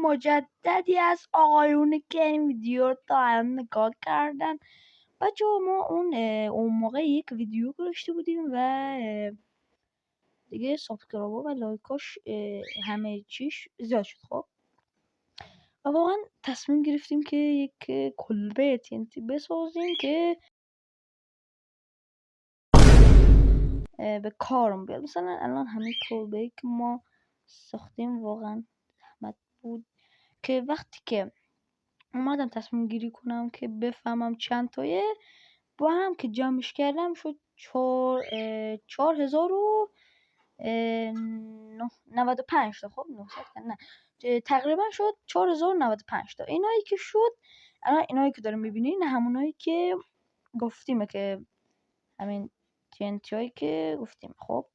مجددی از آقایونه که این ویدیو رو تا الان نگاه کردن. بچه ما اون موقع یک ویدیو گذاشته بودیم و دیگه سابسکرایبر و لایکاش همه چیش زیاد شد. خب و واقعا تصمیم گرفتیم که یک کلبه TNT بسازیم که به کارم بیاد. مثلا الان همین کلبه‌ای که ما ساختیم واقعا زحمت بود که وقتی که اومدم تصمیم گیری کنم که بفهمم چند تایه، با هم که جمعش کردم شد 4095 تا. خب 900 نه تقریبا شد 4095 تا. اینایی که شد الان، اینایی که داریم میبینین همونایی که گفتیم که همین TNT هایی که گفتیم. خب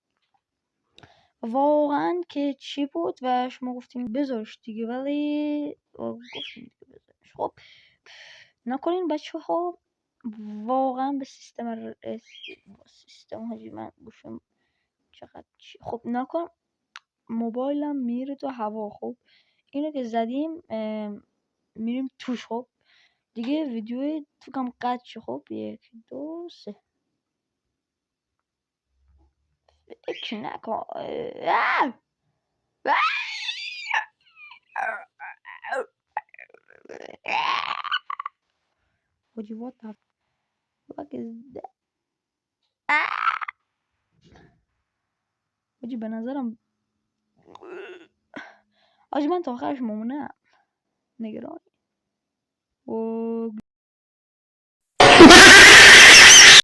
واقعا که چی بود و شما گفتیم بذارش دیگه، ولی گفتیم دیگه بذارش. خب نکنین بچه ها، واقعا به سیستم هاجی من گوشم چقدر خب نکن، موبایلم میره تو هوا. خب اینو که زدیم میریم توش. خب دیگه ویدیو تو کم قطع شد. خب 1 2 3 فکر نکن. حاجی what the fuck is that؟ حاجی به نظرم حاجی من تا آخرش ممونم نگران.